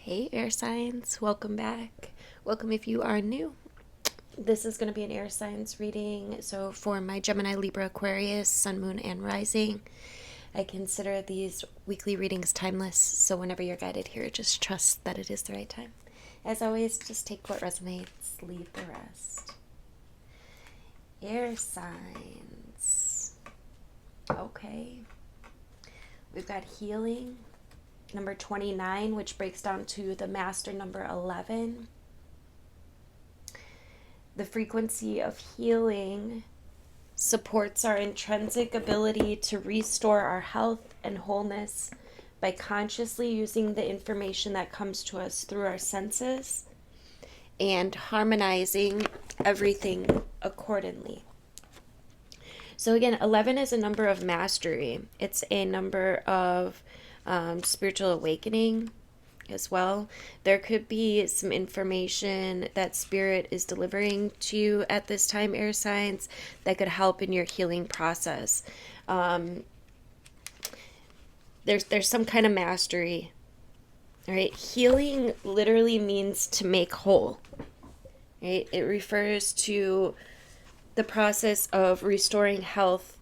Hey air signs, welcome back. Welcome if you are new. This is going to be an air signs reading. So for my Gemini, Libra, Aquarius, Sun, Moon, and Rising, I consider these weekly readings timeless. So whenever you're guided here, just trust that it is the right time. As always, just take what resonates, leave the rest. Air signs. Okay. We've got healing. Number 29, which breaks down to the master number 11. The frequency of healing supports our intrinsic ability to restore our health and wholeness by consciously using the information that comes to us through our senses and harmonizing everything accordingly. So again, 11 is a number of mastery. It's a number of spiritual awakening as well. There could be some information that Spirit is delivering to you at this time, air signs, that could help in your healing process. There's some kind of mastery. All right, healing literally means to make whole. Right, it refers to the process of restoring health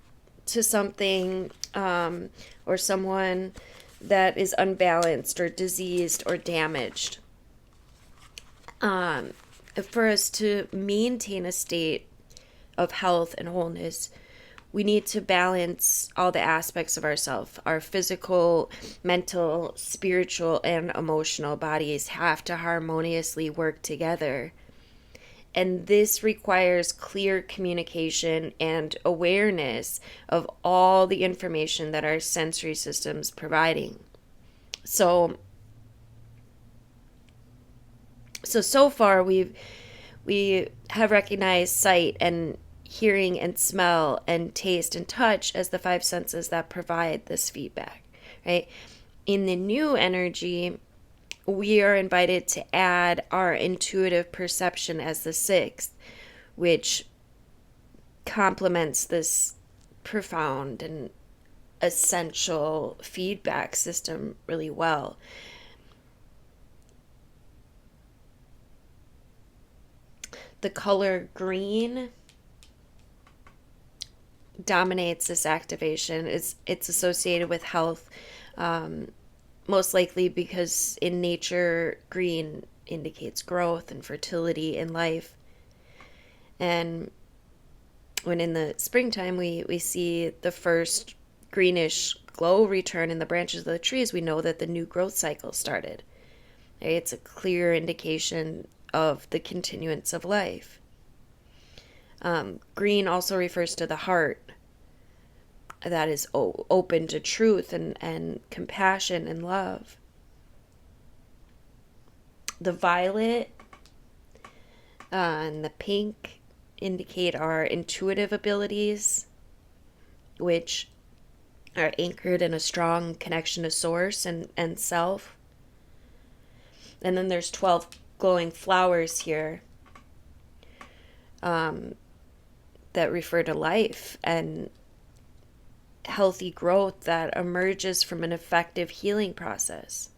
to something or someone that is unbalanced or diseased or damaged. For us to maintain a state of health and wholeness, we need to balance all the aspects of ourselves. Our physical, mental, spiritual, and emotional bodies have to harmoniously work together. And this requires clear communication and awareness of all the information that our sensory system's providing. So far we have recognized sight and hearing and smell and taste and touch as the five senses that provide this feedback, right? In the new energy, we are invited to add our intuitive perception as the sixth, which complements this profound and essential feedback system really well. The color green dominates this activation. It's associated with health, most likely because in nature, green indicates growth and fertility in life. And when in the springtime we see the first greenish glow return in the branches of the trees, we know that the new growth cycle started. It's a clear indication of the continuance of life. Green also refers to the heart that is open to truth and compassion and love. The violet and the pink indicate our intuitive abilities, which are anchored in a strong connection to source and self. And then there's 12 glowing flowers here that refer to life and healthy growth that emerges from an effective healing process.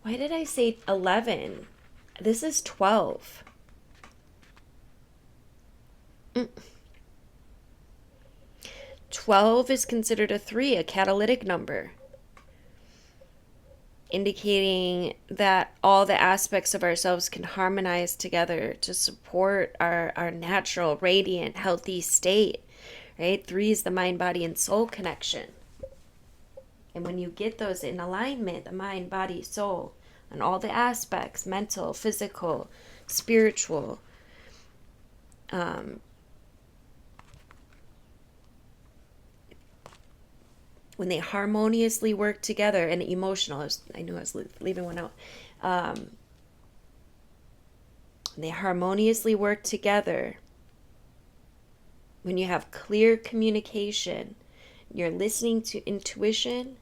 Why did I say 11? This is 12. 12 is considered a 3, a catalytic number, indicating that all the aspects of ourselves can harmonize together to support our natural, radiant, healthy state, right? 3 is the mind, body, and soul connection. And when you get those in alignment, the mind, body, soul, and all the aspects, mental, physical, spiritual, when they harmoniously work together, and emotional, I knew I was leaving one out. When they harmoniously work together, when you have clear communication, you're listening to intuition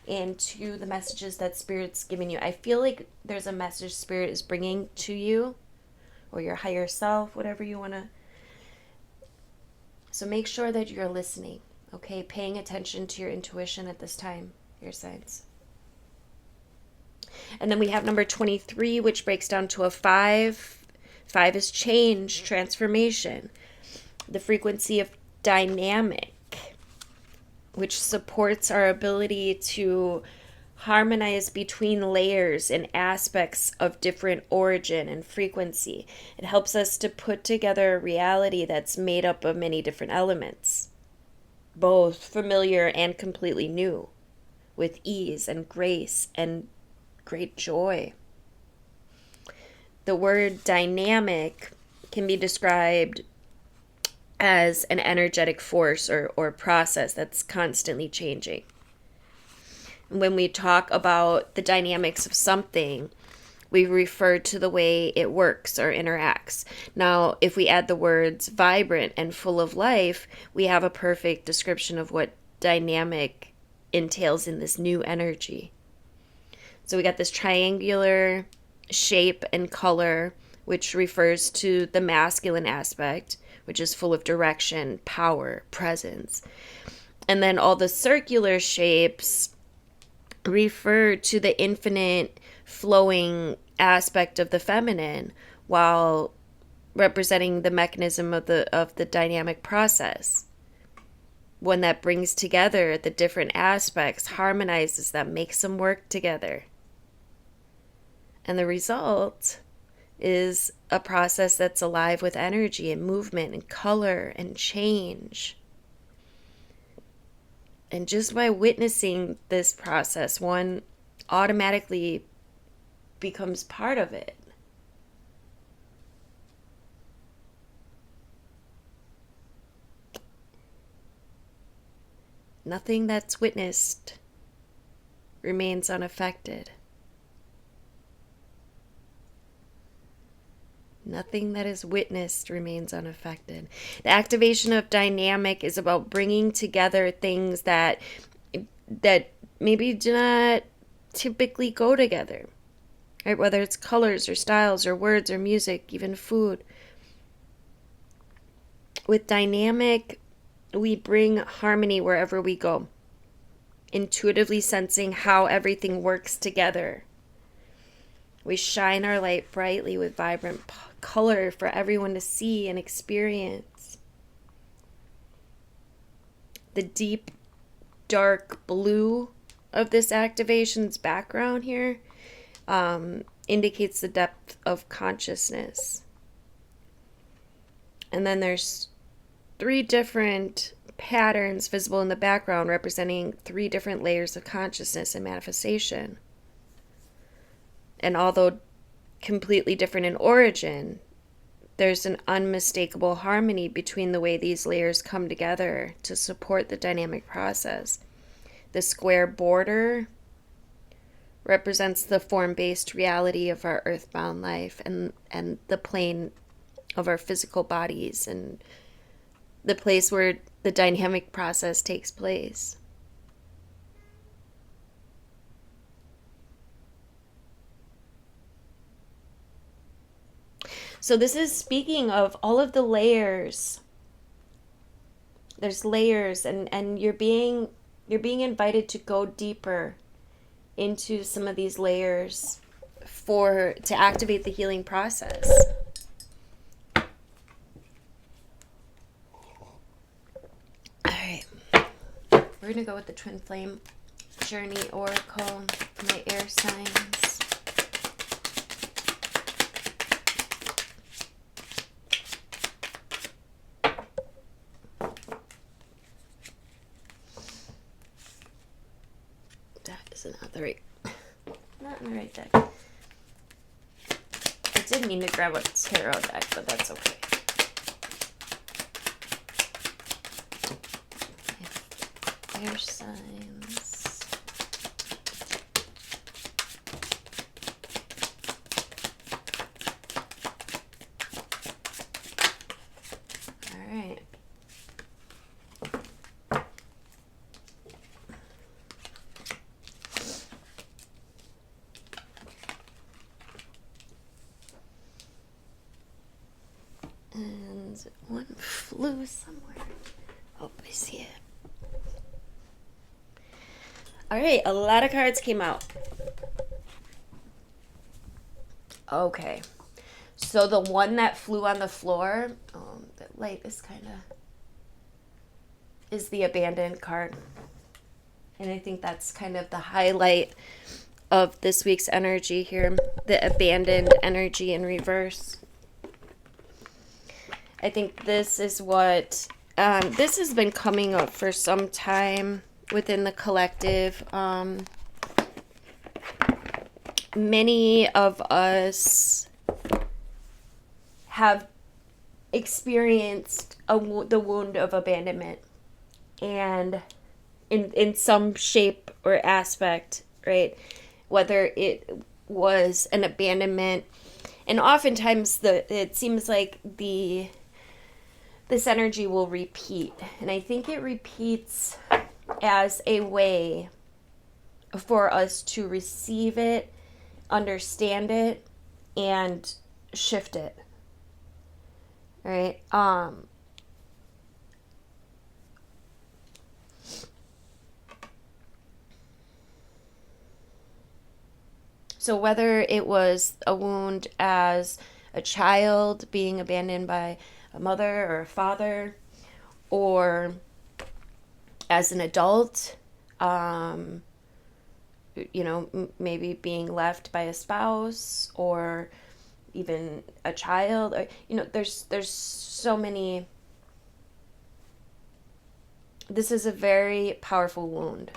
and to the messages that Spirit's giving you. I feel like there's a message Spirit is bringing to you, or your higher self, whatever you want to. So make sure that you're listening. Okay, paying attention to your intuition at this time, your signs. And then we have number 23, which breaks down to a 5. 5 is change, transformation. The frequency of dynamic, which supports our ability to harmonize between layers and aspects of different origin and frequency. It helps us to put together a reality that's made up of many different elements, both familiar and completely new, with ease and grace and great joy. The word dynamic can be described as an energetic force or process that's constantly changing. When we talk about the dynamics of something, we refer to the way it works or interacts. Now, if we add the words vibrant and full of life, we have a perfect description of what dynamic entails in this new energy. So we got this triangular shape and color, which refers to the masculine aspect, which is full of direction, power, presence. And then all the circular shapes refer to the infinite flowing aspect of the feminine, while representing the mechanism of the dynamic process. One that brings together the different aspects, harmonizes them, makes them work together. And the result is a process that's alive with energy and movement and color and change. And just by witnessing this process, one automatically becomes part of it. Nothing that's witnessed remains unaffected. Nothing that is witnessed remains unaffected. The activation of dynamic is about bringing together things that maybe do not typically go together. Right? Whether it's colors or styles or words or music, even food. With dynamic, we bring harmony wherever we go, intuitively sensing how everything works together. We shine our light brightly with vibrant color for everyone to see and experience. The deep, dark blue of this activation's background here indicates the depth of consciousness. And then there's 3 different patterns visible in the background representing 3 different layers of consciousness and manifestation. And although completely different in origin, there's an unmistakable harmony between the way these layers come together to support the dynamic process. The square border represents the form-based reality of our earthbound life and the plane of our physical bodies and the place where the dynamic process takes place. So this is speaking of all of the layers. There's layers and you're being invited to go deeper into some of these layers to activate the healing process. Alright. We're going to go with the Twin Flame Journey Oracle for my air signs. Not in the right deck. I did mean to grab a tarot deck, but that's okay. Air signs. All right. And one flew somewhere. Oh, I see it. All right, a lot of cards came out. Okay. So the one that flew on the floor, the light is kind of, is the abandoned card. And I think that's kind of the highlight of this week's energy here. The abandoned energy in reverse. I think this is what, this has been coming up for some time within the collective. Many of us have experienced the wound of abandonment, and in some shape or aspect, right? Whether it was an abandonment, and oftentimes it seems like this energy will repeat, and I think it repeats as a way for us to receive it, understand it, and shift it. Right? So whether it was a wound as a child being abandoned by a mother or a father, or as an adult, maybe being left by a spouse, or even a child, or there's so many. This is a very powerful wound,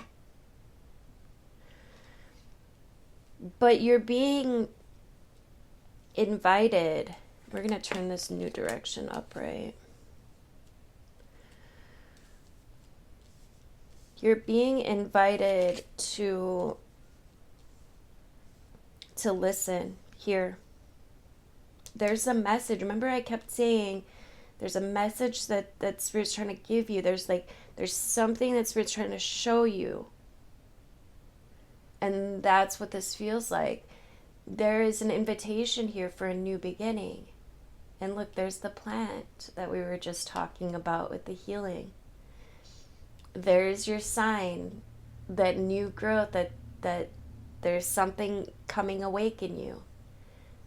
but you're being invited. We're gonna turn this new direction upright. You're being invited to listen here. There's a message. Remember, I kept saying there's a message that Spirit's trying to give you. There's something that Spirit's trying to show you. And that's what this feels like. There is an invitation here for a new beginning. And look, there's the plant that we were just talking about with the healing. There's your sign, that new growth, that there's something coming awake in you.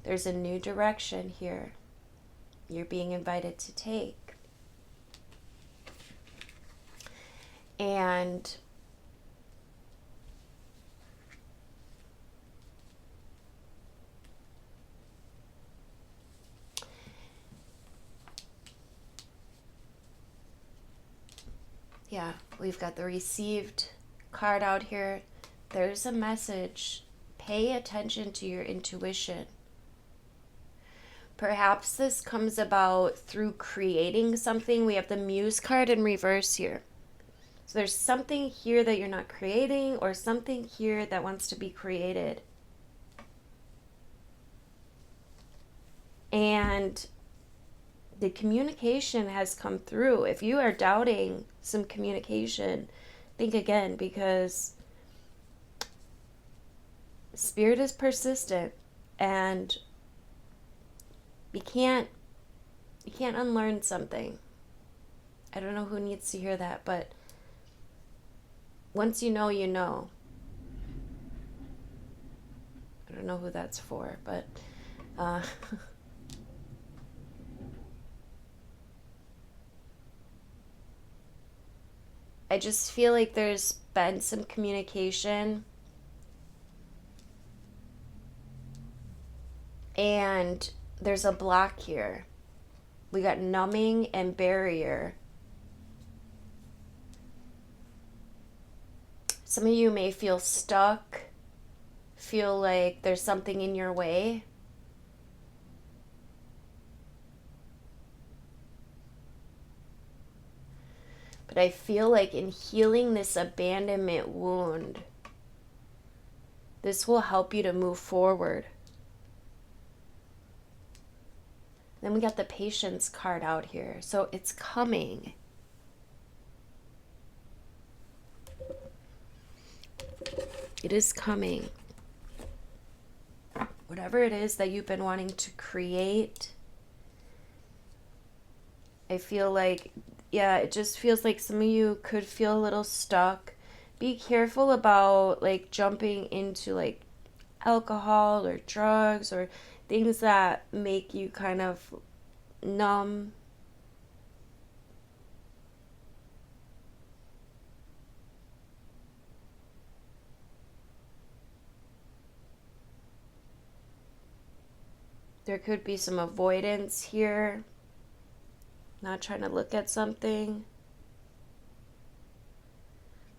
There's a new direction here you're being invited to take. And yeah, we've got the received card out here. There's a message. Pay attention to your intuition. Perhaps this comes about through creating something. We have the Muse card in reverse here. So there's something here that you're not creating, or something here that wants to be created. And the communication has come through. If you are doubting some communication, think again, because Spirit is persistent, and you can't unlearn something. I don't know who needs to hear that, but once you know, you know. I don't know who that's for, but I just feel like there's been some communication, and there's a block here. We got numbing and barrier. Some of you may feel stuck, feel like there's something in your way. But I feel like in healing this abandonment wound, this will help you to move forward. Then we got the Patience card out here. So it's coming. It is coming. Whatever it is that you've been wanting to create, I feel like, yeah, it just feels like some of you could feel a little stuck. be careful about like jumping into like alcohol or drugs or things that make you kind of numb. There could be some avoidance here, not trying to look at something.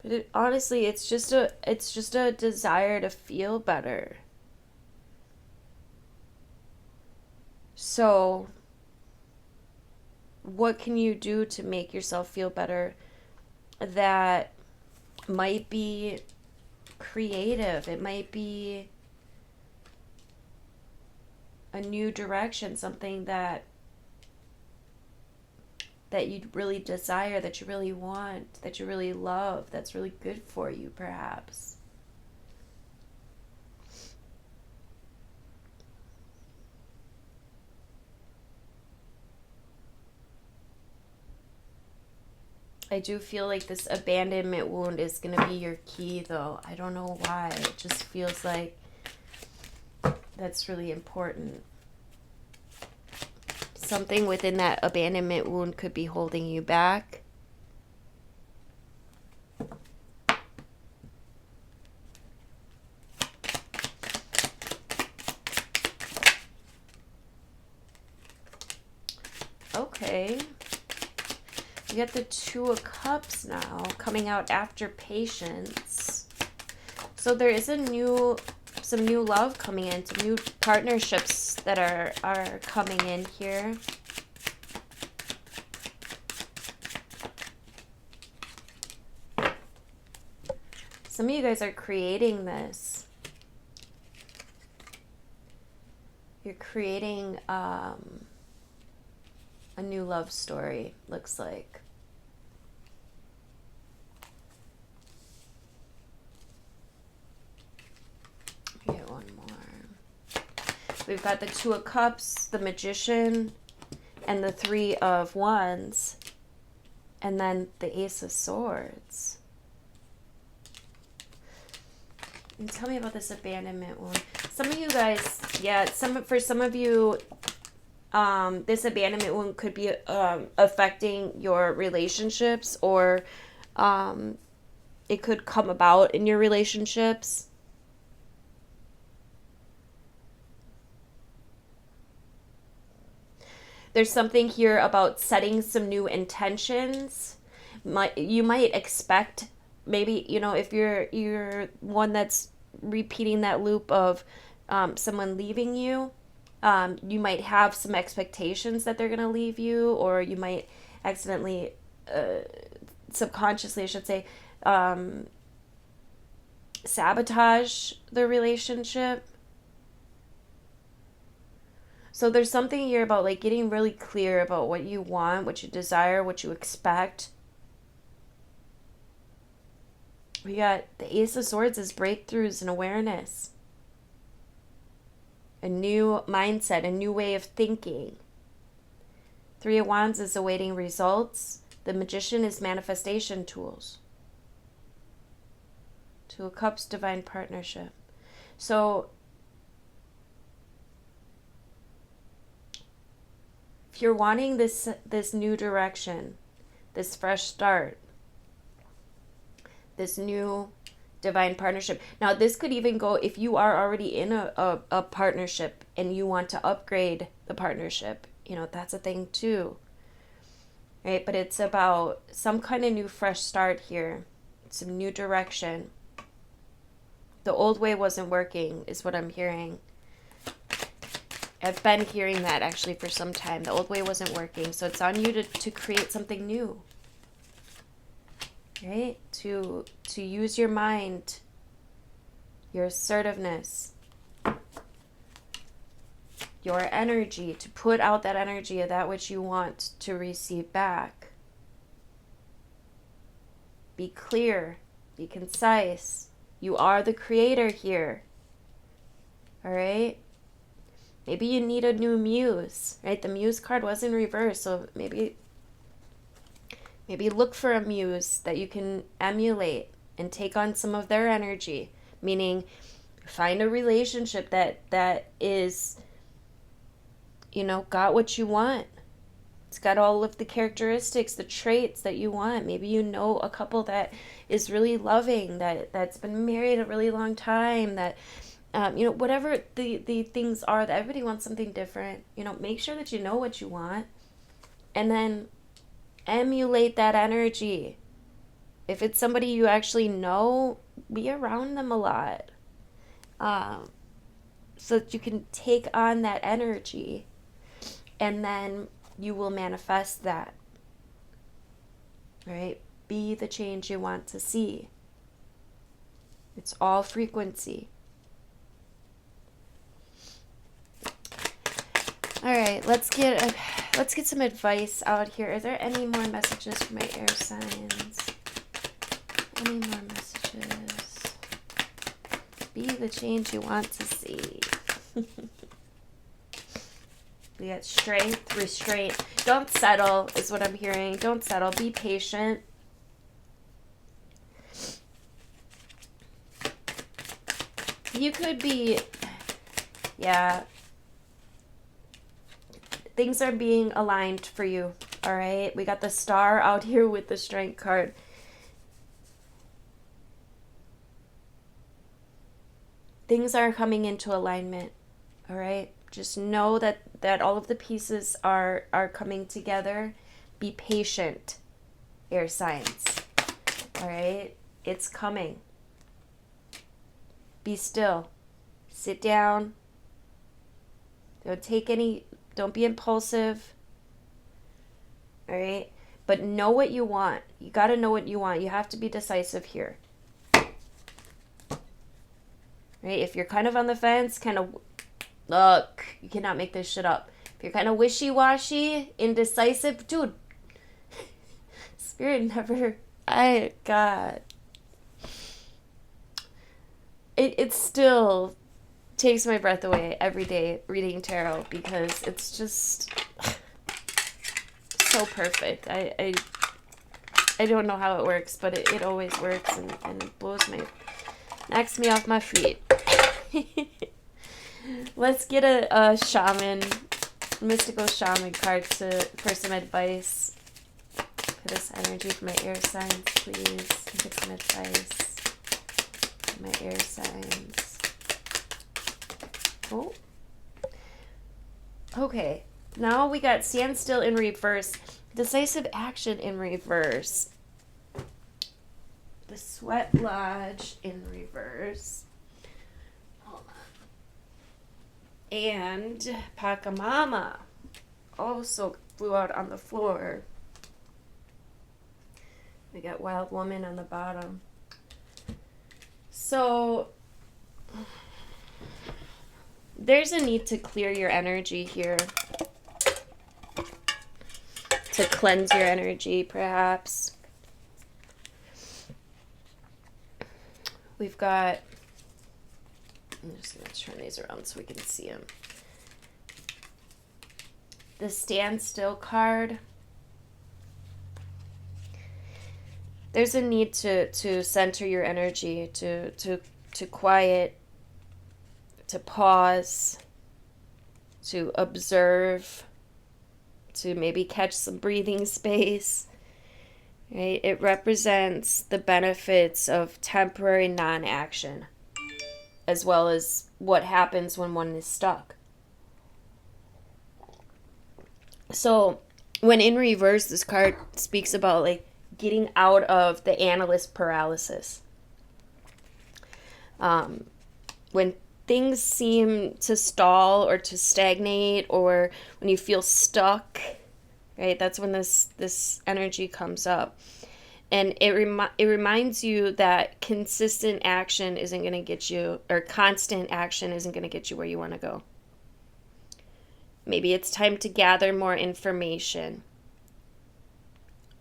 But honestly, it's just a desire to feel better. So, what can you do to make yourself feel better that might be creative? It might be a new direction, something that you really desire, that you really want, that you really love, that's really good for you, perhaps. I do feel like this abandonment wound is going to be your key, though. I don't know why. It just feels like that's really important. Something within that abandonment wound could be holding you back. Okay. We got the Two of Cups now, coming out after Patience. So there is some new love coming in, some new partnerships that are coming in here. Some of you guys are creating this. You're creating a new love story, looks like. Get one more. We've got the Two of Cups, the Magician, and the Three of Wands, and then the Ace of Swords. And tell me about this abandonment one. Some of you guys, yeah, for some of you, this abandonment one could be affecting your relationships, or it could come about in your relationships. There's something here about setting some new intentions. You might expect, maybe, you know, if you're one that's repeating that loop of someone leaving you, you might have some expectations that they're going to leave you, or you might accidentally, subconsciously, I should say, sabotage the relationship. So there's something here about like getting really clear about what you want, what you desire, what you expect. We got the Ace of Swords is breakthroughs and awareness. A new mindset, a new way of thinking. Three of Wands is awaiting results. The Magician is manifestation tools. Two of Cups, divine partnership. So if you're wanting this new direction, this fresh start, this new divine partnership. Now, this could even go if you are already in a partnership and you want to upgrade the partnership. You know, that's a thing too. Right? But it's about some kind of new fresh start here. Some new direction. The old way wasn't working, is what I'm hearing. I've been hearing that actually for some time. The old way wasn't working. So it's on you to create something new. Right? To use your mind, your assertiveness, your energy, to put out that energy of that which you want to receive back. Be clear, be concise. You are the creator here. All right? Maybe you need a new muse, right? The Muse card was in reverse, so maybe look for a muse that you can emulate. and take on some of their energy, meaning find a relationship that is, you know, got what you want. It's got all of the characteristics, the traits that you want. Maybe you know a couple that is really loving, that's been married a really long time, that, you know, whatever the things are, that everybody wants something different. You know, make sure that you know what you want, and then emulate that energy. If it's somebody you actually know, be around them a lot, so that you can take on that energy, and then you will manifest that, right? Be the change you want to see. It's all frequency. All right, let's get some advice out here. Are there any more messages for my air signs? Any more messages? Be the change you want to see. We got strength, restraint. Don't settle is what I'm hearing. Don't settle. Be patient. You could be, yeah. Things are being aligned for you, all right? We got the star out here with the strength card. Things are coming into alignment, all right? Just know that all of the pieces are coming together. Be patient, air signs, all right? It's coming. Be still. Sit down. Don't be impulsive, all right? But know what you want. You got to know what you want. You have to be decisive here. Right? If you're kind of on the fence, look, you cannot make this shit up. If you're kind of wishy-washy, indecisive, dude, Spirit never, God. It still takes my breath away every day reading tarot, because it's just so perfect. I don't know how it works, but it always works, and it knocks me off my feet. Let's get a shaman, mystical shaman card for some advice for this energy for my air signs, please. Get some advice for my air signs. Oh. Okay. Now we got standstill in reverse, decisive action in reverse, the sweat lodge in reverse. Hold on. And Pachamama also flew out on the floor. We got Wild Woman on the bottom. So there's a need to clear your energy here. To cleanse your energy, perhaps. We've got, I'm just going to turn these around so we can see them. The standstill card. There's a need to center your energy, to quiet, to pause, to observe, to maybe catch some breathing space. Right? It represents the benefits of temporary non-action, as well as what happens when one is stuck. So when in reverse, this card speaks about like getting out of the analyst paralysis. When things seem to stall or to stagnate, or when you feel stuck, right? That's when this energy comes up. And it reminds you that consistent action isn't going to get you, or constant action isn't going to get you where you want to go. Maybe it's time to gather more information,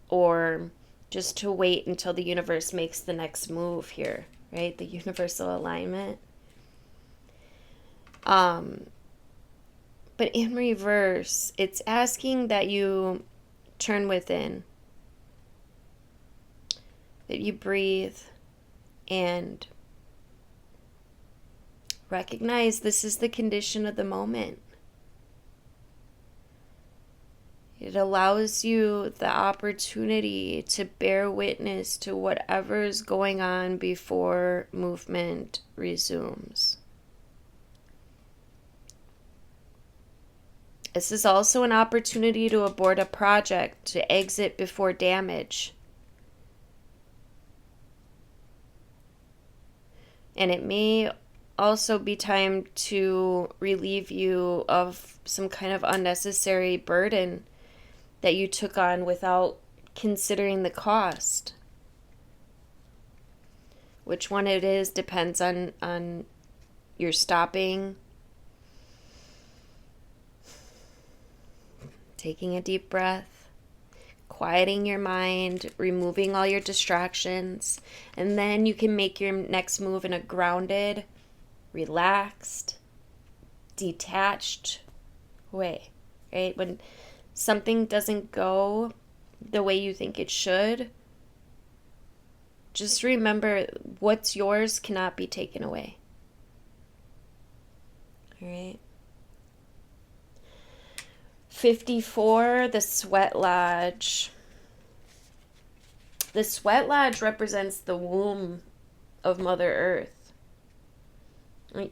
or just to wait until the universe makes the next move here, right? The universal alignment. But in reverse, it's asking that you turn within, that you breathe, and recognize this is the condition of the moment. It allows you the opportunity to bear witness to whatever is going on before movement resumes. This is also an opportunity to abort a project, to exit before damage. And it may also be time to relieve you of some kind of unnecessary burden that you took on without considering the cost. Which one it is depends on your stopping, taking a deep breath, quieting your mind, removing all your distractions, and then you can make your next move in a grounded, relaxed, detached way, right? When something doesn't go the way you think it should, just remember what's yours cannot be taken away. All right. 54, the sweat lodge. The sweat lodge represents the womb of Mother Earth.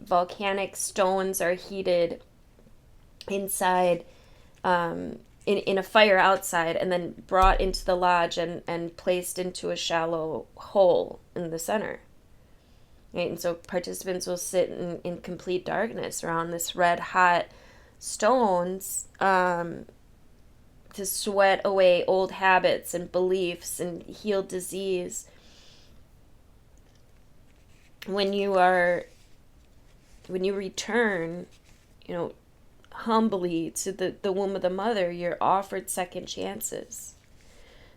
Volcanic stones are heated inside, in a fire outside, and then brought into the lodge and placed into a shallow hole in the center. Right? And so participants will sit in complete darkness around this red hot stones to sweat away old habits and beliefs and heal disease. When you return, humbly to the womb of the mother, you're offered second chances.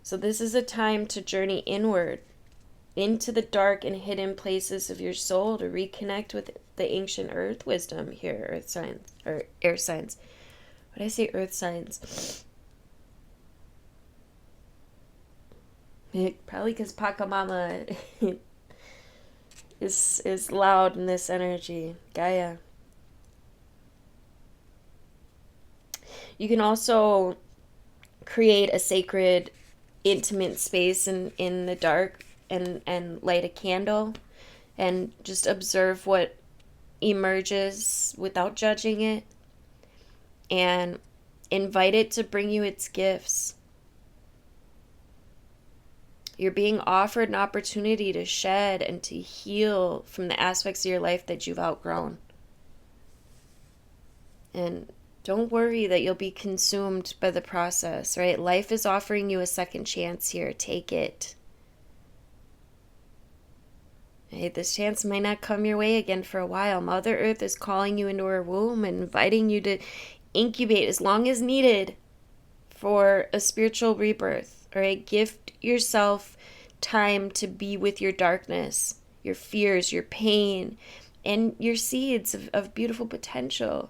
So this is a time to journey inward into the dark and hidden places of your soul to reconnect with the ancient earth wisdom here, earth signs, or air signs. What did I say, earth signs? Probably because Pachamama is loud in this energy. Gaia. You can also create a sacred, intimate space in the dark and light a candle and just observe what emerges without judging it and invite it to bring you its gifts. You're being offered an opportunity to shed and to heal from the aspects of your life that you've outgrown. And don't worry that you'll be consumed by the process, right? Life is offering you a second chance here. Take it. Right? This chance might not come your way again for a while. Mother Earth is calling you into her womb and inviting you to incubate as long as needed for a spiritual rebirth. All right? Gift yourself time to be with your darkness, your fears, your pain, and your seeds of beautiful potential.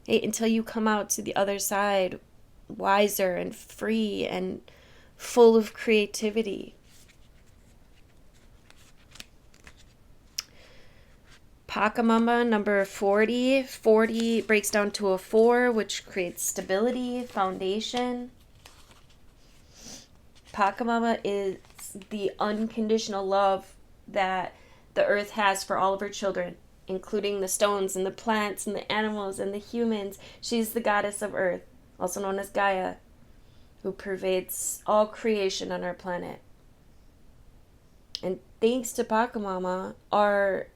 Right? Until you come out to the other side wiser and free and full of creativity. Pachamama, number 40. 40 breaks down to a 4, which creates stability, foundation. Pachamama is the unconditional love that the earth has for all of her children, including the stones and the plants and the animals and the humans. She's the goddess of earth, also known as Gaia, who pervades all creation on our planet. And thanks to Pachamama, our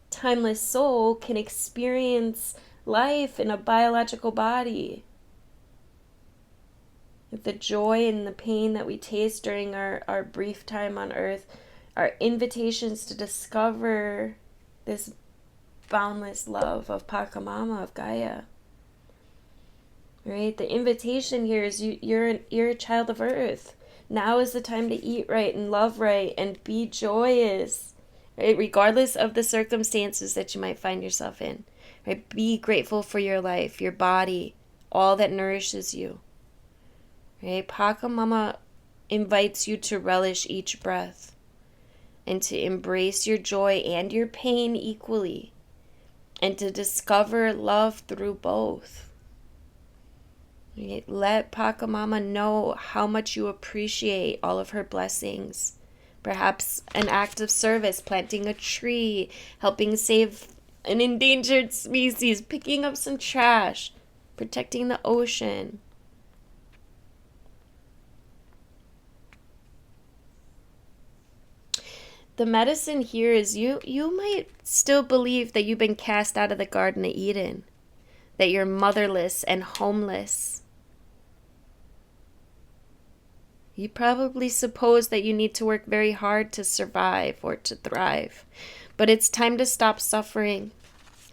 timeless soul can experience life in a biological body. The joy and the pain that we taste during our brief time on earth are invitations to discover this boundless love of Pachamama, of Gaia. Right? The invitation here is you're a child of earth. Now is the time to eat right and love right and be joyous. Right? Regardless of the circumstances that you might find yourself in. Right? Be grateful for your life, your body, all that nourishes you. Right? Pachamama invites you to relish each breath and to embrace your joy and your pain equally, and to discover love through both. Right? Let Pachamama know how much you appreciate all of her blessings. Perhaps an act of service, planting a tree, helping save an endangered species, picking up some trash, protecting the ocean. The medicine here is you might still believe that you've been cast out of the Garden of Eden, that you're motherless and homeless. You probably suppose that you need to work very hard to survive or to thrive. But it's time to stop suffering,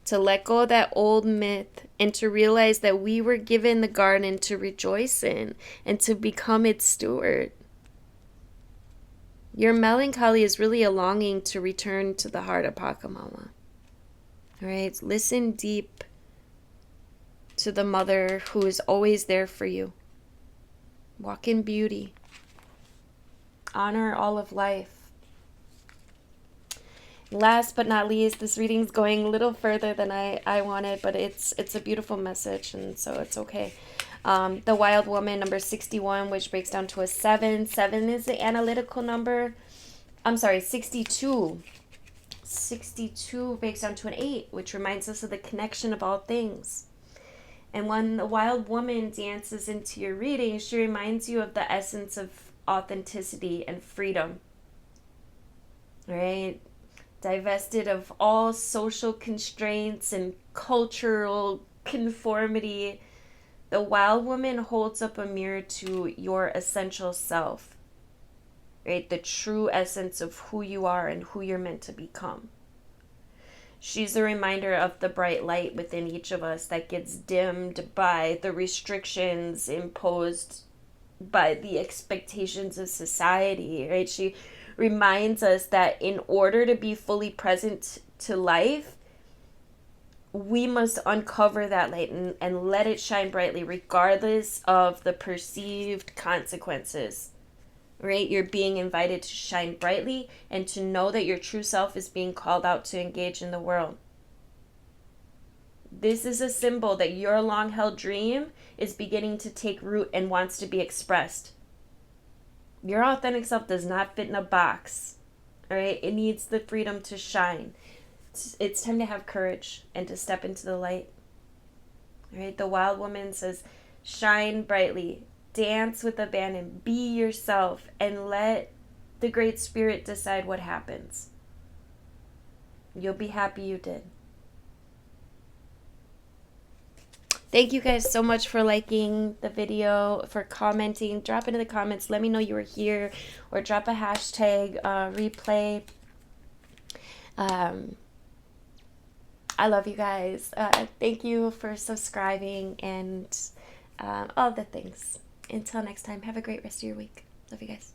to let go of that old myth, and to realize that we were given the garden to rejoice in and to become its steward. Your melancholy is really a longing to return to the heart of Pachamama. All right, listen deep to the mother who is always there for you. Walk in beauty. Honor all of life. Last but not least, this reading's going a little further than I wanted, but it's a beautiful message, and so it's okay. The Wild Woman, number 61, which breaks down to a 7. 7 is the analytical number. I'm sorry, 62. 62 breaks down to an 8, which reminds us of the connection of all things. And when the Wild Woman dances into your reading, she reminds you of the essence of authenticity and freedom. Right? Divested of all social constraints and cultural conformity, the Wild Woman holds up a mirror to your essential self, right? The true essence of who you are and who you're meant to become. She's a reminder of the bright light within each of us that gets dimmed by the restrictions imposed by the expectations of society, right? She reminds us that in order to be fully present to life, we must uncover that light and let it shine brightly regardless of the perceived consequences, right? You're being invited to shine brightly and to know that your true self is being called out to engage in the world. This is a symbol that your long-held dream is beginning to take root and wants to be expressed. Your authentic self does not fit in a box, all right? It needs the freedom to shine. It's time to have courage and to step into the light. All right? The Wild Woman says, shine brightly, dance with abandon, be yourself, and let the Great Spirit decide what happens. You'll be happy you did. Thank you guys so much for liking the video, for commenting. Drop into the comments. Let me know you were here, or drop a hashtag replay. I love you guys. Thank you for subscribing and all the things. Until next time, have a great rest of your week. Love you guys.